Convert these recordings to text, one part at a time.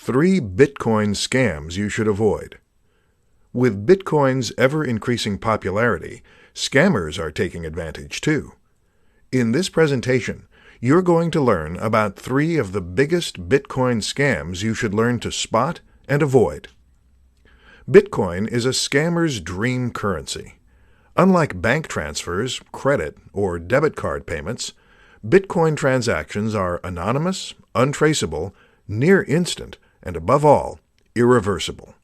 3 Bitcoin scams you should avoid. With Bitcoin's ever-increasing popularity, scammers are taking advantage too. In this presentation, you're going to learn about 3 of the biggest Bitcoin scams you should learn to spot and avoid. Bitcoin is a scammer's dream currency. Unlike bank transfers, credit, or debit card payments, Bitcoin transactions are anonymous, untraceable, near instant, and above all, irreversible.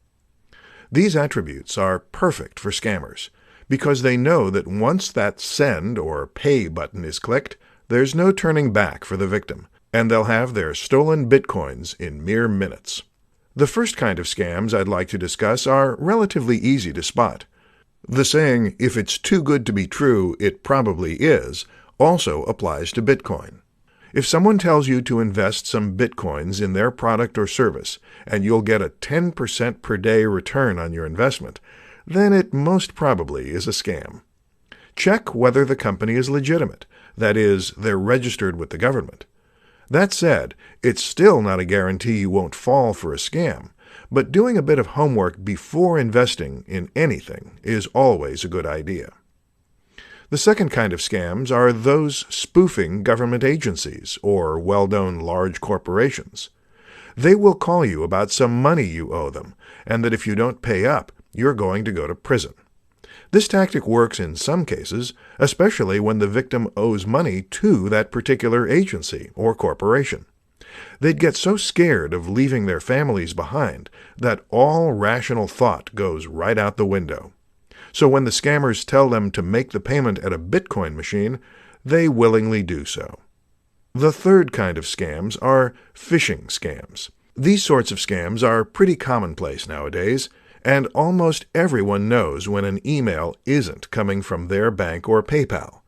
These attributes are perfect for scammers because they know that once that send or pay button is clicked, there's no turning back for the victim, and they'll have their stolen Bitcoins in mere minutes. The first kind of scams I'd like to discuss are relatively easy to spot. The saying, "If it's too good to be true, it probably is," also applies to Bitcoin. If someone tells you to invest some Bitcoins in their product or service and you'll get a 10% per day return on your investment, then it most probably is a scam. Check whether the company is legitimate, that is, they're registered with the government. That said, it's still not a guarantee you won't fall for a scam, but doing a bit of homework before investing in anything is always a good idea. The second kind of scams are those spoofing government agencies or well-known large corporations. They will call you about some money you owe them, and that if you don't pay up, you're going to go to prison. This tactic works in some cases, especially when the victim owes money to that particular agency or corporation. They'd get so scared of leaving their families behind that all rational thought goes right out the window. So when the scammers tell them to make the payment at a Bitcoin machine, they willingly do so. The third kind of scams are phishing scams. These sorts of scams are pretty commonplace nowadays, and almost everyone knows when an email isn't coming from their bank or PayPal.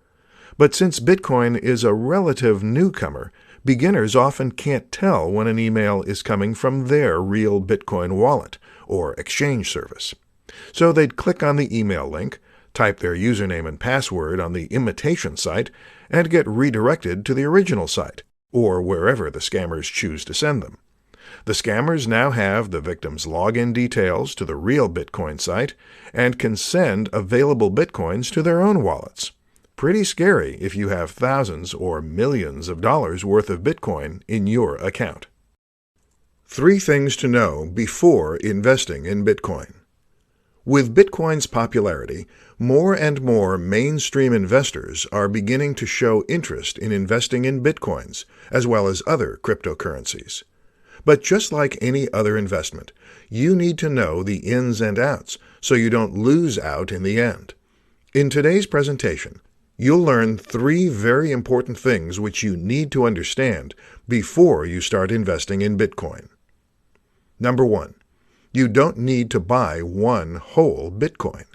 But since Bitcoin is a relative newcomer, beginners often can't tell when an email is coming from their real Bitcoin wallet or exchange service. So they'd click on the email link, type their username and password on the imitation site, and get redirected to the original site, or wherever the scammers choose to send them. The scammers now have the victim's login details to the real Bitcoin site and can send available Bitcoins to their own wallets. Pretty scary if you have thousands or millions of dollars worth of Bitcoin in your account. 3 things to know before investing in Bitcoin. With Bitcoin's popularity, more and more mainstream investors are beginning to show interest in investing in Bitcoins, as well as other cryptocurrencies. But just like any other investment, you need to know the ins and outs so you don't lose out in the end. In today's presentation, you'll learn 3 very important things which you need to understand before you start investing in Bitcoin. Number 1. You don't need to buy one whole Bitcoin.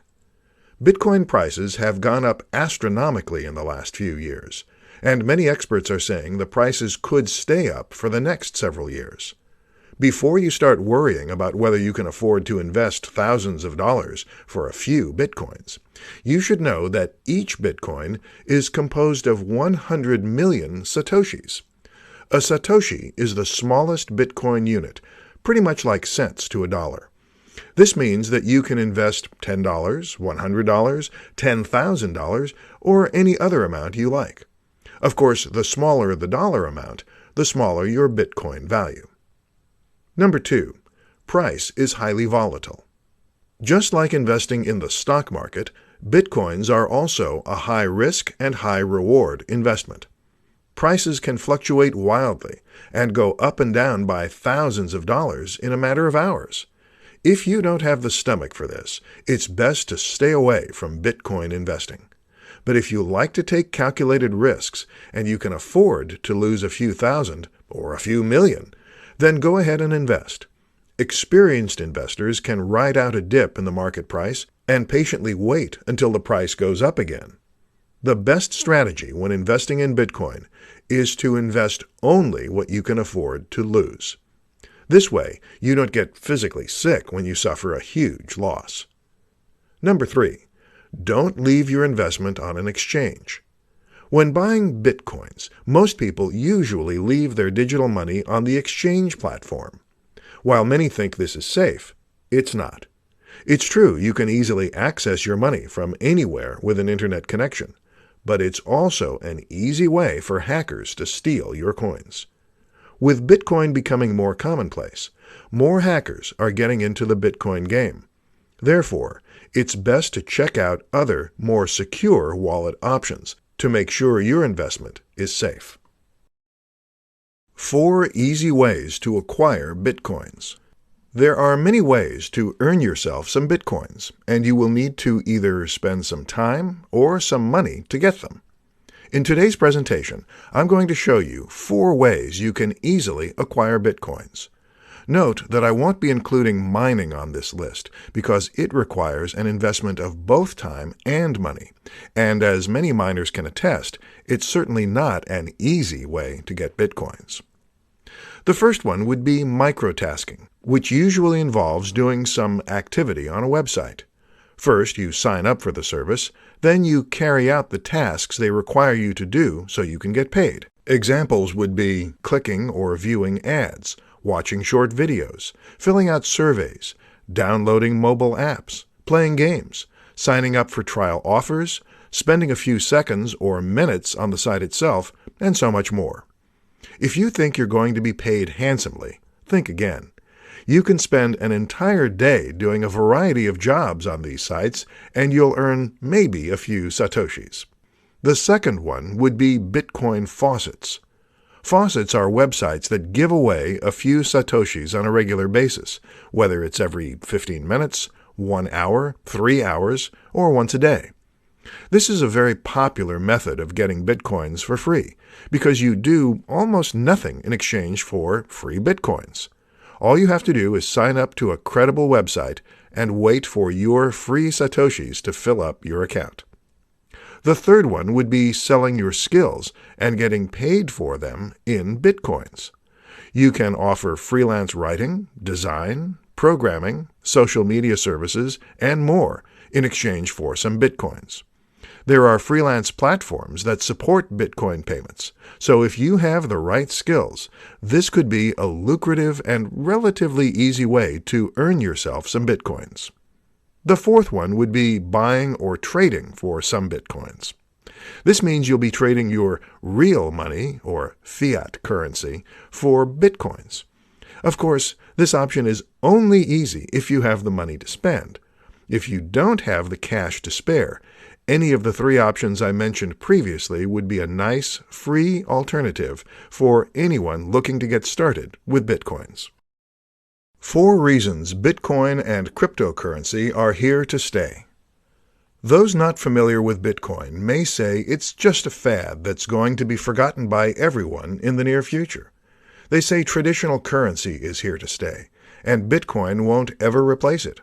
Bitcoin prices have gone up astronomically in the last few years, and many experts are saying the prices could stay up for the next several years. Before you start worrying about whether you can afford to invest thousands of dollars for a few Bitcoins, you should know that each Bitcoin is composed of 100 million Satoshis. A Satoshi is the smallest Bitcoin unit, pretty much like cents to a dollar. This means that you can invest $10, $100, $10,000, or any other amount you like. Of course, the smaller the dollar amount, the smaller your Bitcoin value. Number 2. Price is highly volatile. Just like investing in the stock market, Bitcoins are also a high-risk and high-reward investment. Prices can fluctuate wildly and go up and down by thousands of dollars in a matter of hours. If you don't have the stomach for this, it's best to stay away from Bitcoin investing. But if you like to take calculated risks and you can afford to lose a few thousand or a few million, then go ahead and invest. Experienced investors can ride out a dip in the market price and patiently wait until the price goes up again. The best strategy when investing in Bitcoin is to invest only what you can afford to lose. This way, you don't get physically sick when you suffer a huge loss. Number 3. Don't leave your investment on an exchange. When buying Bitcoins, most people usually leave their digital money on the exchange platform. While many think this is safe, it's not. It's true you can easily access your money from anywhere with an internet connection, but it's also an easy way for hackers to steal your coins. With Bitcoin becoming more commonplace, more hackers are getting into the Bitcoin game. Therefore, it's best to check out other, more secure wallet options to make sure your investment is safe. 4 easy ways to acquire Bitcoins. There are many ways to earn yourself some Bitcoins, and you will need to either spend some time or some money to get them. In today's presentation, I'm going to show you 4 ways you can easily acquire Bitcoins. Note that I won't be including mining on this list because it requires an investment of both time and money, and as many miners can attest, it's certainly not an easy way to get Bitcoins. The first one would be microtasking, which usually involves doing some activity on a website. First, you sign up for the service, then you carry out the tasks they require you to do so you can get paid. Examples would be clicking or viewing ads, watching short videos, filling out surveys, downloading mobile apps, playing games, signing up for trial offers, spending a few seconds or minutes on the site itself, and so much more. If you think you're going to be paid handsomely, think again. You can spend an entire day doing a variety of jobs on these sites, and you'll earn maybe a few satoshis. The second one would be Bitcoin faucets. Faucets are websites that give away a few satoshis on a regular basis, whether it's every 15 minutes, 1 hour, 3 hours, or once a day. This is a very popular method of getting Bitcoins for free, because you do almost nothing in exchange for free Bitcoins. All you have to do is sign up to a credible website and wait for your free satoshis to fill up your account. The third one would be selling your skills and getting paid for them in Bitcoins. You can offer freelance writing, design, programming, social media services, and more in exchange for some Bitcoins. There are freelance platforms that support Bitcoin payments, so if you have the right skills, this could be a lucrative and relatively easy way to earn yourself some Bitcoins. The fourth one would be buying or trading for some Bitcoins. This means you'll be trading your real money, or fiat currency, for Bitcoins. Of course, this option is only easy if you have the money to spend. If you don't have the cash to spare, any of the 3 options I mentioned previously would be a nice, free alternative for anyone looking to get started with Bitcoins. 4 reasons Bitcoin and cryptocurrency are here to stay. Those not familiar with Bitcoin may say it's just a fad that's going to be forgotten by everyone in the near future. They say traditional currency is here to stay, and Bitcoin won't ever replace it.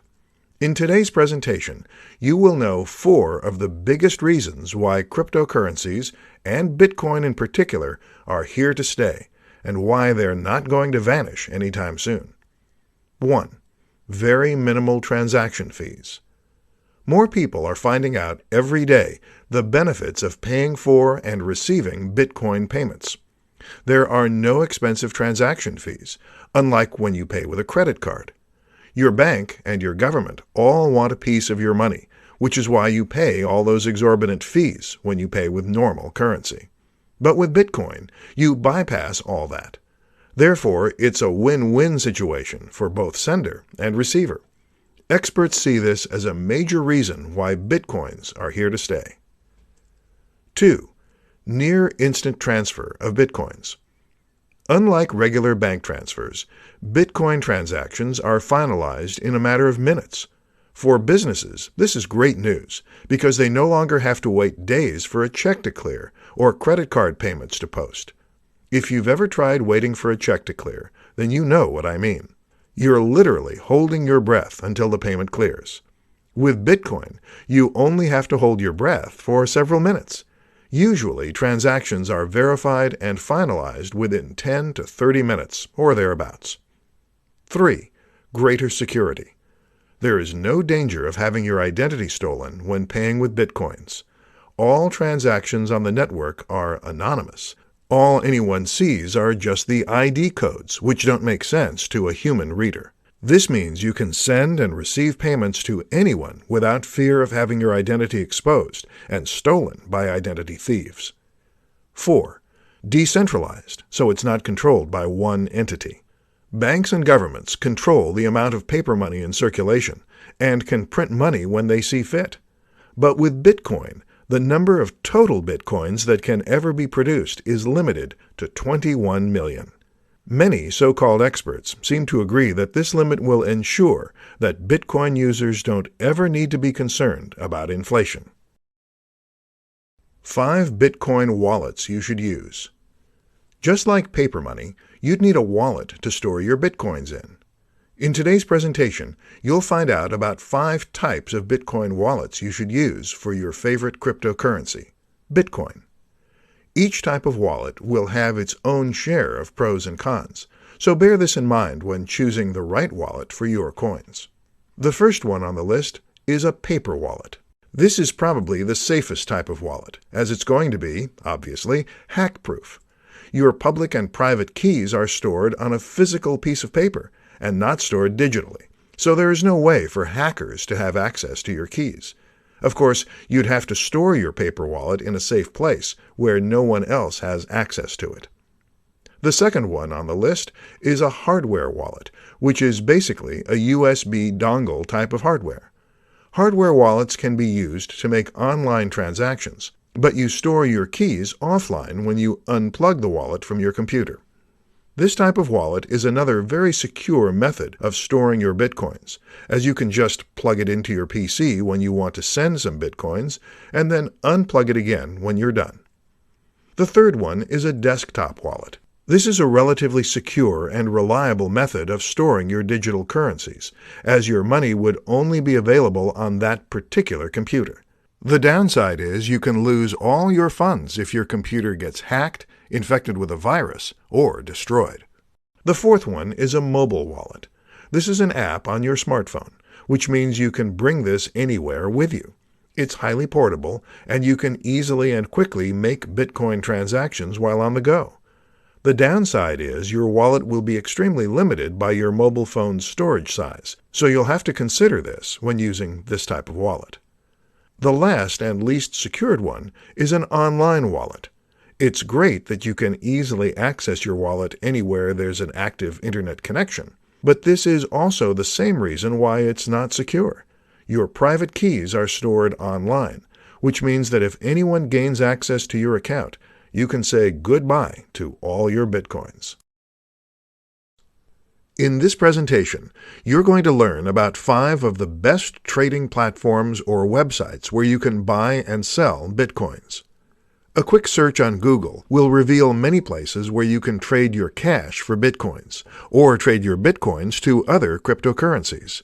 In today's presentation, you will know 4 of the biggest reasons why cryptocurrencies, and Bitcoin in particular, are here to stay, and why they're not going to vanish anytime soon. 1. Very minimal transaction fees. More people are finding out every day the benefits of paying for and receiving Bitcoin payments. There are no expensive transaction fees, unlike when you pay with a credit card. Your bank and your government all want a piece of your money, which is why you pay all those exorbitant fees when you pay with normal currency. But with Bitcoin, you bypass all that. Therefore, it's a win-win situation for both sender and receiver. Experts see this as a major reason why Bitcoins are here to stay. 2. Near instant transfer of Bitcoins. Unlike regular bank transfers, Bitcoin transactions are finalized in a matter of minutes. For businesses, this is great news because they no longer have to wait days for a check to clear or credit card payments to post. If you've ever tried waiting for a check to clear, then you know what I mean. You're literally holding your breath until the payment clears. With Bitcoin, you only have to hold your breath for several minutes. Usually, transactions are verified and finalized within 10 to 30 minutes or thereabouts. 3. Greater security. There is no danger of having your identity stolen when paying with Bitcoins. All transactions on the network are anonymous. All anyone sees are just the ID codes, which don't make sense to a human reader. This means you can send and receive payments to anyone without fear of having your identity exposed and stolen by identity thieves. 4. Decentralized, so it's not controlled by one entity. Banks and governments control the amount of paper money in circulation and can print money when they see fit. But with Bitcoin, the number of total Bitcoins that can ever be produced is limited to 21 million. Many so-called experts seem to agree that this limit will ensure that Bitcoin users don't ever need to be concerned about inflation. 5 Bitcoin wallets you should use. Just like paper money, you'd need a wallet to store your Bitcoins in. In today's presentation, you'll find out about 5 types of Bitcoin wallets you should use for your favorite cryptocurrency, Bitcoin. Each type of wallet will have its own share of pros and cons, so bear this in mind when choosing the right wallet for your coins. The first one on the list is a paper wallet. This is probably the safest type of wallet, as it's going to be, obviously, hack-proof. Your public and private keys are stored on a physical piece of paper and not stored digitally, so there is no way for hackers to have access to your keys. Of course, you'd have to store your paper wallet in a safe place where no one else has access to it. The second one on the list is a hardware wallet, which is basically a USB dongle type of hardware. Hardware wallets can be used to make online transactions, but you store your keys offline when you unplug the wallet from your computer. This type of wallet is another very secure method of storing your Bitcoins, as you can just plug it into your PC when you want to send some Bitcoins, and then unplug it again when you're done. The third one is a desktop wallet. This is a relatively secure and reliable method of storing your digital currencies, as your money would only be available on that particular computer. The downside is you can lose all your funds if your computer gets hacked, infected with a virus, or destroyed. The fourth one is a mobile wallet. This is an app on your smartphone, which means you can bring this anywhere with you. It's highly portable, and you can easily and quickly make Bitcoin transactions while on the go. The downside is your wallet will be extremely limited by your mobile phone's storage size, so you'll have to consider this when using this type of wallet. The last and least secured one is an online wallet. It's great that you can easily access your wallet anywhere there's an active internet connection, but this is also the same reason why it's not secure. Your private keys are stored online, which means that if anyone gains access to your account, you can say goodbye to all your Bitcoins. In this presentation, you're going to learn about 5 of the best trading platforms or websites where you can buy and sell Bitcoins. A quick search on Google will reveal many places where you can trade your cash for Bitcoins, or trade your Bitcoins to other cryptocurrencies.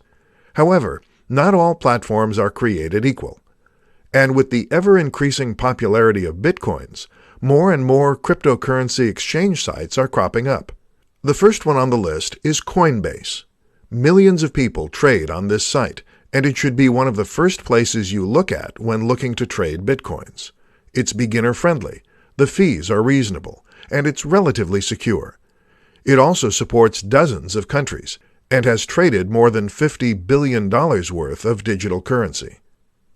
However, not all platforms are created equal. And with the ever-increasing popularity of Bitcoins, more and more cryptocurrency exchange sites are cropping up. The first one on the list is Coinbase. Millions of people trade on this site, and it should be one of the first places you look at when looking to trade Bitcoins. It's beginner-friendly, the fees are reasonable, and it's relatively secure. It also supports dozens of countries, and has traded more than $50 billion worth of digital currency.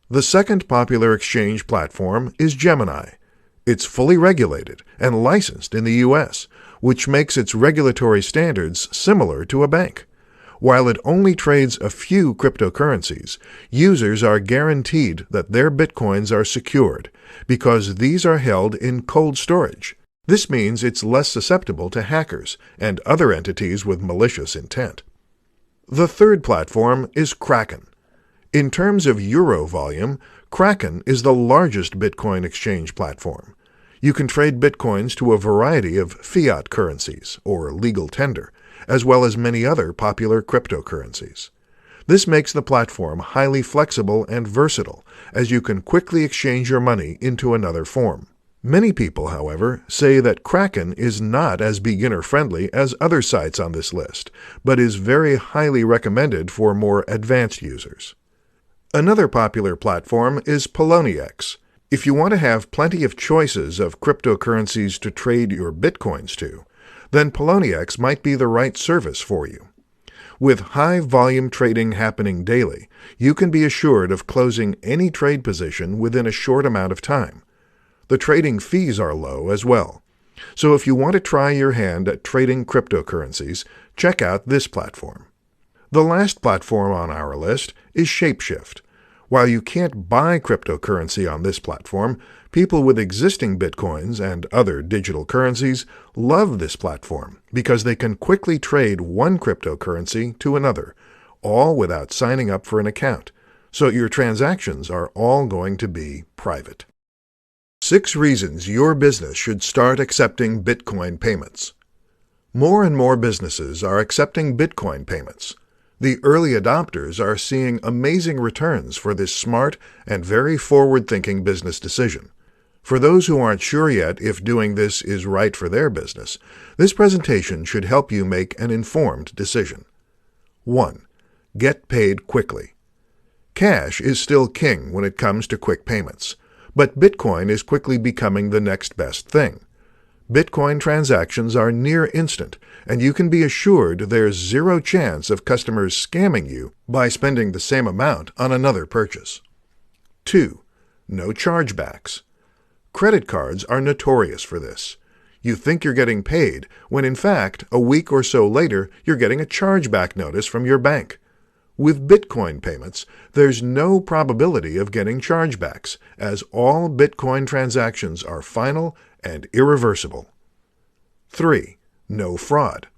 The second popular exchange platform is Gemini. It's fully regulated and licensed in the U.S., which makes its regulatory standards similar to a bank. While it only trades a few cryptocurrencies, users are guaranteed that their Bitcoins are secured because these are held in cold storage. This means it's less susceptible to hackers and other entities with malicious intent. The third platform is Kraken. In terms of euro volume, Kraken is the largest Bitcoin exchange platform. You can trade Bitcoins to a variety of fiat currencies, or legal tender, as well as many other popular cryptocurrencies. This makes the platform highly flexible and versatile, as you can quickly exchange your money into another form. Many people, however, say that Kraken is not as beginner-friendly as other sites on this list, but is very highly recommended for more advanced users. Another popular platform is Poloniex. If you want to have plenty of choices of cryptocurrencies to trade your Bitcoins to, then Poloniex might be the right service for you. With high-volume trading happening daily, you can be assured of closing any trade position within a short amount of time. The trading fees are low as well. So if you want to try your hand at trading cryptocurrencies, check out this platform. The last platform on our list is Shapeshift. While you can't buy cryptocurrency on this platform, people with existing Bitcoins and other digital currencies love this platform because they can quickly trade one cryptocurrency to another, all without signing up for an account. So your transactions are all going to be private. 6 reasons your business should start accepting Bitcoin payments. More and more businesses are accepting Bitcoin payments. The early adopters are seeing amazing returns for this smart and very forward-thinking business decision. For those who aren't sure yet if doing this is right for their business, this presentation should help you make an informed decision. 1. Get paid quickly. Cash is still king when it comes to quick payments, but Bitcoin is quickly becoming the next best thing. Bitcoin transactions are near instant, and you can be assured there's zero chance of customers scamming you by spending the same amount on another purchase. 2. No chargebacks. Credit cards are notorious for this. You think you're getting paid, when in fact, a week or so later, you're getting a chargeback notice from your bank. With Bitcoin payments, there's no probability of getting chargebacks, as all Bitcoin transactions are final and irreversible. 3. No fraud.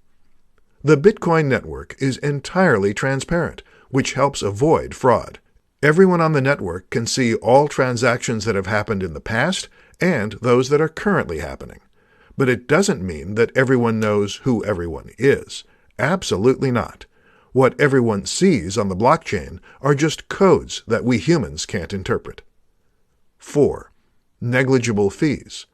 The Bitcoin network is entirely transparent, which helps avoid fraud. Everyone on the network can see all transactions that have happened in the past and those that are currently happening. But it doesn't mean that everyone knows who everyone is. Absolutely not. What everyone sees on the blockchain are just codes that we humans can't interpret. 4. Negligible fees.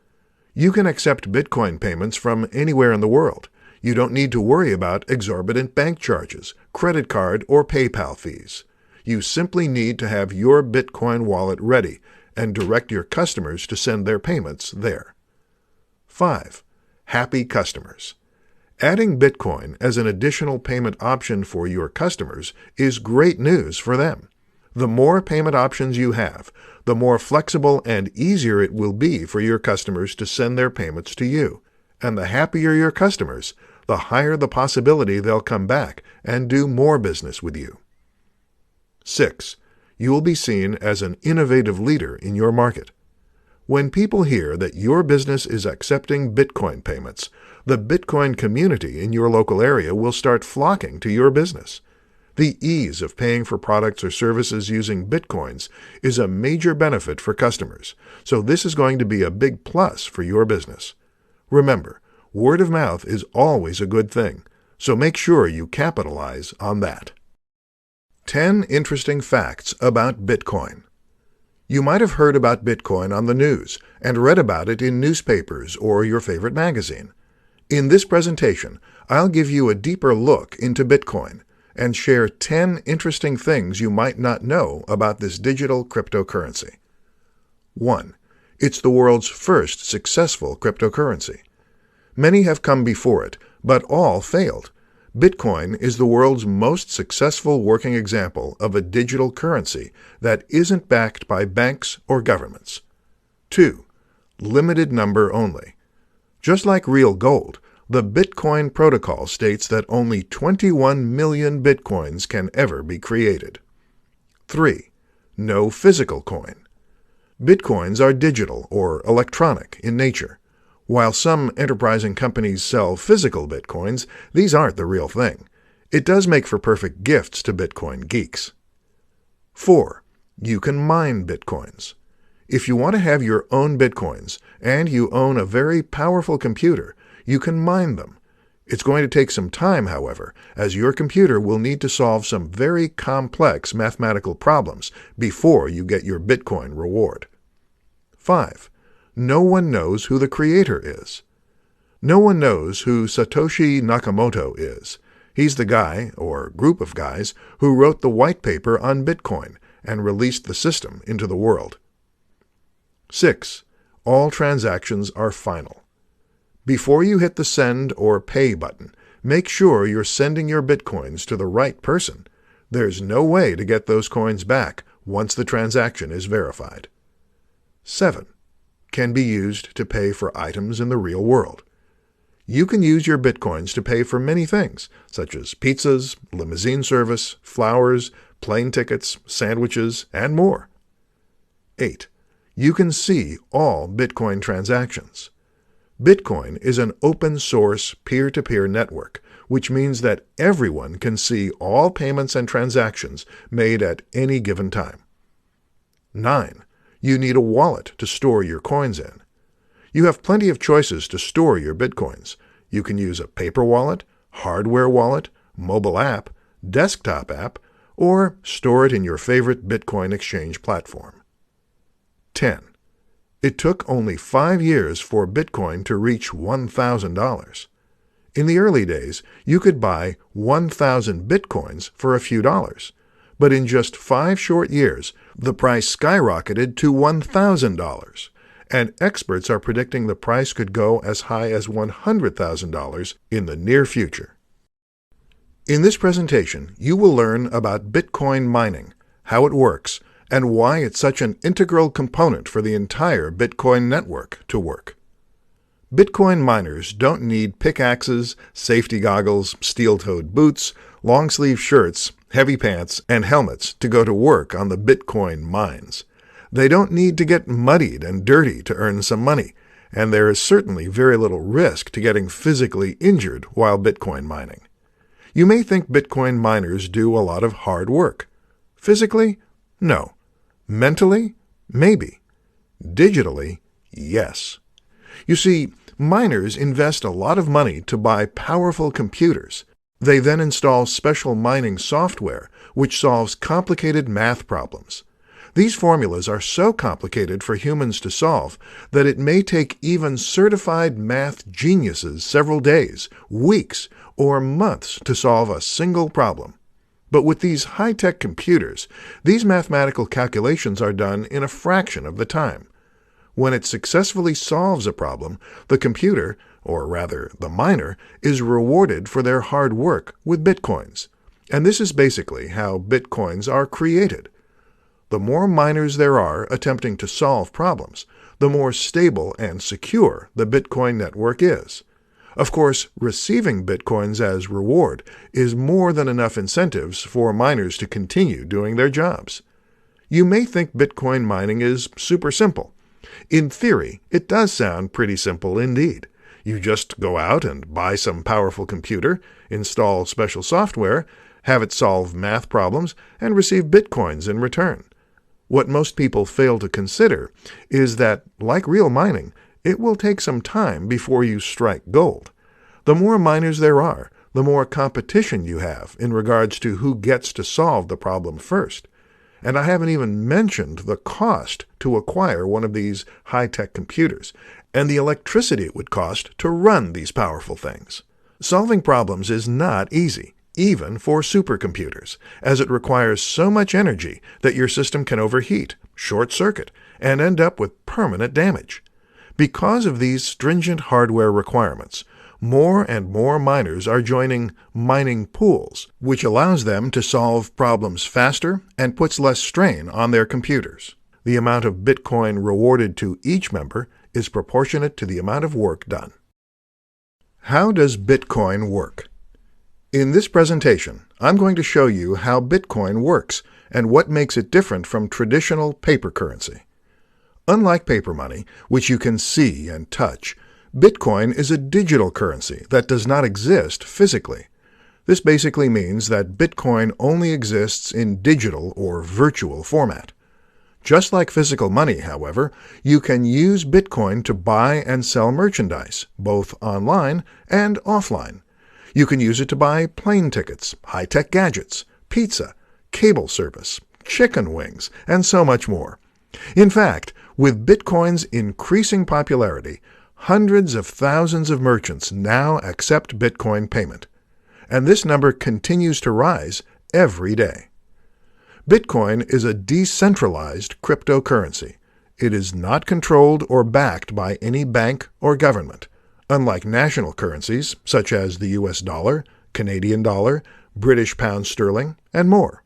You can accept Bitcoin payments from anywhere in the world. You don't need to worry about exorbitant bank charges, credit card, or PayPal fees. You simply need to have your Bitcoin wallet ready and direct your customers to send their payments there. 5. Happy customers. Adding Bitcoin as an additional payment option for your customers is great news for them. The more payment options you have, the more flexible and easier it will be for your customers to send their payments to you. And the happier your customers, the higher the possibility they'll come back and do more business with you. 6. You will be seen as an innovative leader in your market. When people hear that your business is accepting Bitcoin payments, the Bitcoin community in your local area will start flocking to your business. The ease of paying for products or services using Bitcoins is a major benefit for customers, so this is going to be a big plus for your business. Remember, word of mouth is always a good thing, so make sure you capitalize on that. 10 interesting facts about Bitcoin. You might have heard about Bitcoin on the news and read about it in newspapers or your favorite magazine. In this presentation, I'll give you a deeper look into Bitcoin and share 10 interesting things you might not know about this digital cryptocurrency. 1. It's the world's first successful cryptocurrency. Many have come before it, but all failed. Bitcoin is the world's most successful working example of a digital currency that isn't backed by banks or governments. 2. Limited number only. Just like real gold, the Bitcoin protocol states that only 21 million Bitcoins can ever be created. 3. No physical coin. Bitcoins are digital or electronic in nature. While some enterprising companies sell physical Bitcoins, these aren't the real thing. It does make for perfect gifts to Bitcoin geeks. 4. You can mine Bitcoins. If you want to have your own Bitcoins and you own a very powerful computer, you can mine them. It's going to take some time, however, as your computer will need to solve some very complex mathematical problems before you get your Bitcoin reward. 5. No one knows who the creator is. No one knows who Satoshi Nakamoto is. He's the guy, or group of guys, who wrote the white paper on Bitcoin and released the system into the world. 6. All transactions are final. Before you hit the send or pay button, make sure you're sending your Bitcoins to the right person. There's no way to get those coins back once the transaction is verified. 7. Can be used to pay for items in the real world. You can use your Bitcoins to pay for many things, such as pizzas, limousine service, flowers, plane tickets, sandwiches, and more. 8. You can see all Bitcoin transactions. Bitcoin is an open-source peer-to-peer network, which means that everyone can see all payments and transactions made at any given time. 9. You need a wallet to store your coins in. You have plenty of choices to store your Bitcoins. You can use a paper wallet, hardware wallet, mobile app, desktop app, or store it in your favorite Bitcoin exchange platform. 10. It took only 5 years for Bitcoin to reach $1,000. In the early days, you could buy 1,000 Bitcoins for a few dollars, but in just 5 short years, the price skyrocketed to $1,000, and experts are predicting the price could go as high as $100,000 in the near future. In this presentation, you will learn about Bitcoin mining, how it works, and why it's such an integral component for the entire Bitcoin network to work. Bitcoin miners don't need pickaxes, safety goggles, steel-toed boots, long-sleeve shirts, heavy pants, and helmets to go to work on the Bitcoin mines. They don't need to get muddied and dirty to earn some money, and there is certainly very little risk to getting physically injured while Bitcoin mining. You may think Bitcoin miners do a lot of hard work. Physically? No. Mentally? Maybe. Digitally? Yes. You see, miners invest a lot of money to buy powerful computers. They then install special mining software, which solves complicated math problems. These formulas are so complicated for humans to solve that it may take even certified math geniuses several days, weeks, or months to solve a single problem. But with these high-tech computers, these mathematical calculations are done in a fraction of the time. When it successfully solves a problem, the computer, or rather the miner, is rewarded for their hard work with Bitcoins. And this is basically how Bitcoins are created. The more miners there are attempting to solve problems, the more stable and secure the Bitcoin network is. Of course, receiving Bitcoins as reward is more than enough incentives for miners to continue doing their jobs. You may think Bitcoin mining is super simple. In theory, it does sound pretty simple indeed. You just go out and buy some powerful computer, install special software, have it solve math problems, and receive Bitcoins in return. What most people fail to consider is that, like real mining, it will take some time before you strike gold. The more miners there are, the more competition you have in regards to who gets to solve the problem first. And I haven't even mentioned the cost to acquire one of these high-tech computers, and the electricity it would cost to run these powerful things. Solving problems is not easy, even for supercomputers, as it requires so much energy that your system can overheat, short-circuit, and end up with permanent damage. Because of these stringent hardware requirements, more and more miners are joining mining pools, which allows them to solve problems faster and puts less strain on their computers. The amount of Bitcoin rewarded to each member is proportionate to the amount of work done. How does Bitcoin work? In this presentation, I'm going to show you how Bitcoin works and what makes it different from traditional paper currency. Unlike paper money, which you can see and touch, Bitcoin is a digital currency that does not exist physically. This basically means that Bitcoin only exists in digital or virtual format. Just like physical money, however, you can use Bitcoin to buy and sell merchandise, both online and offline. You can use it to buy plane tickets, high-tech gadgets, pizza, cable service, chicken wings, and so much more. In fact, with Bitcoin's increasing popularity, hundreds of thousands of merchants now accept Bitcoin payment, and this number continues to rise every day. Bitcoin is a decentralized cryptocurrency. It is not controlled or backed by any bank or government, unlike national currencies such as the US dollar, Canadian dollar, British pound sterling, and more.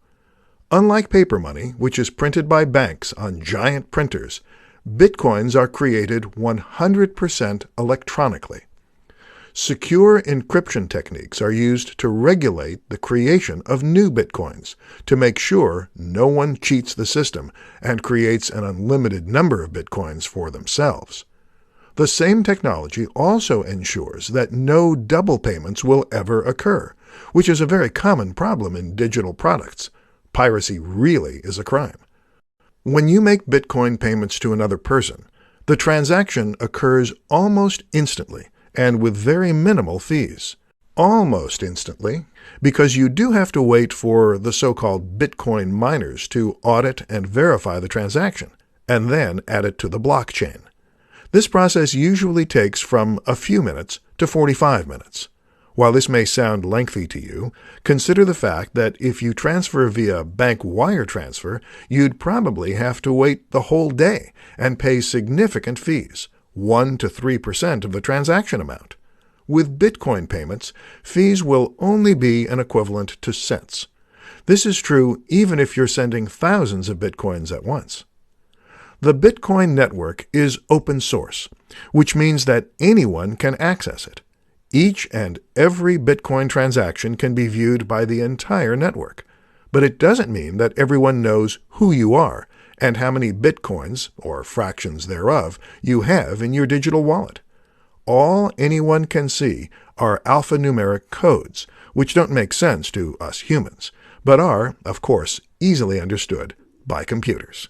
Unlike paper money, which is printed by banks on giant printers, Bitcoins are created 100% electronically. Secure encryption techniques are used to regulate the creation of new Bitcoins to make sure no one cheats the system and creates an unlimited number of Bitcoins for themselves. The same technology also ensures that no double payments will ever occur, which is a very common problem in digital products. Piracy really is a crime. When you make Bitcoin payments to another person, the transaction occurs almost instantly and with very minimal fees. Almost instantly, because you do have to wait for the so-called Bitcoin miners to audit and verify the transaction, and then add it to the blockchain. This process usually takes from a few minutes to 45 minutes. While this may sound lengthy to you, consider the fact that if you transfer via bank wire transfer, you'd probably have to wait the whole day and pay significant fees, 1 to 3% of the transaction amount. With Bitcoin payments, fees will only be an equivalent to cents. This is true even if you're sending thousands of Bitcoins at once. The Bitcoin network is open source, which means that anyone can access it. Each and every Bitcoin transaction can be viewed by the entire network, but it doesn't mean that everyone knows who you are and how many Bitcoins, or fractions thereof, you have in your digital wallet. All anyone can see are alphanumeric codes, which don't make sense to us humans, but are, of course, easily understood by computers.